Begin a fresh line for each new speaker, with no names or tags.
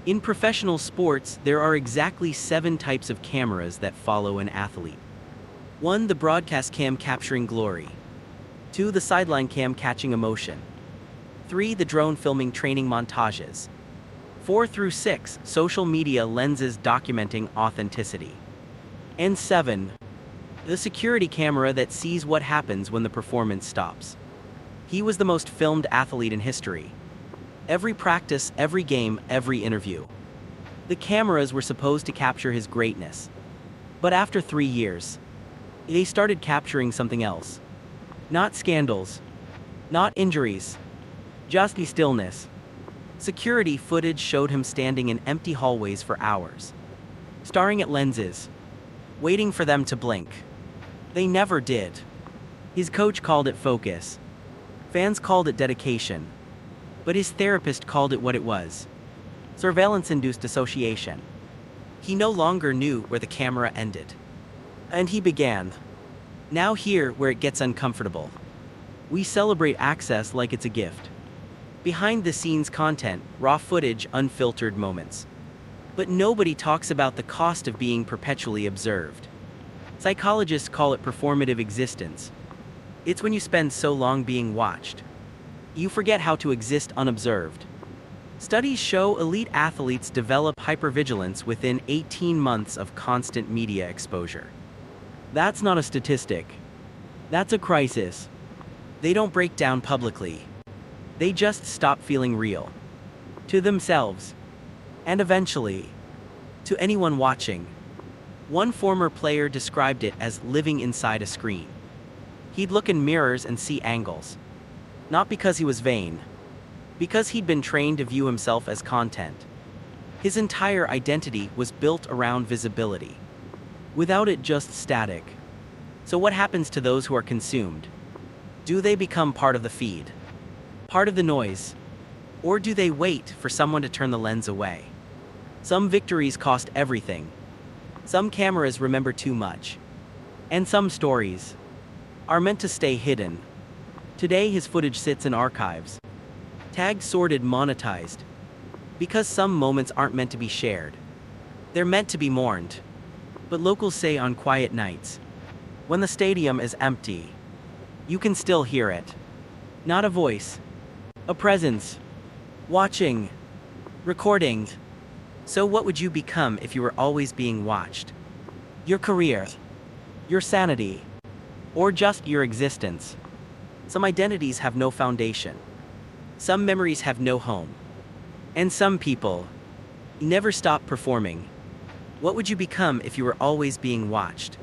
In professional sports, there are exactly 7 types of cameras that follow an athlete. 1. The broadcast cam capturing glory. 2. The sideline cam catching emotion. 3. The drone filming training montages. 4 through 6. Social media lenses documenting authenticity. And 7. The security camera that sees what happens when the performance stops. He was the most filmed athlete in history. Every practice, every game, every interview. The cameras were supposed to capture his greatness. But after 3 years, they started capturing something else. Not scandals. Not injuries. Just the stillness. Security footage showed him standing in empty hallways for hours, staring at lenses, waiting for them to blink. They never did. His coach called it focus. Fans called it dedication. But his therapist called it what it was: surveillance-induced dissociation. He no longer knew where the camera ended. And he began. Now here where it gets uncomfortable. We celebrate access like it's a gift. Behind-the-scenes content, raw footage, unfiltered moments. But nobody talks about the cost of being perpetually observed. Psychologists call it performative existence. It's when you spend so long being watched, you forget how to exist unobserved. Studies show elite athletes develop hyper-vigilance within 18 months of constant media exposure. That's not a statistic. That's a crisis. They don't break down publicly. They just stop feeling real. To themselves. And eventually, to anyone watching. One former player described it as living inside a screen. He'd look in mirrors and see angles. Not because he was vain. Because he'd been trained to view himself as content. His entire identity was built around visibility. Without it, just static. So what happens to those who are consumed? Do they become part of the feed? Part of the noise? Or do they wait for someone to turn the lens away? Some victories cost everything. Some cameras remember too much. And some stories are meant to stay hidden. Today his footage sits in archives. Tagged, sorted, monetized. Because some moments aren't meant to be shared. They're meant to be mourned. But locals say on quiet nights, when the stadium is empty, you can still hear it. Not a voice. A presence. Watching. Recording. So what would you become if you were always being watched? Your career. Your sanity. Or just your existence. Some identities have no foundation. Some memories have no home. And some people never stop performing. What would you become if you were always being watched?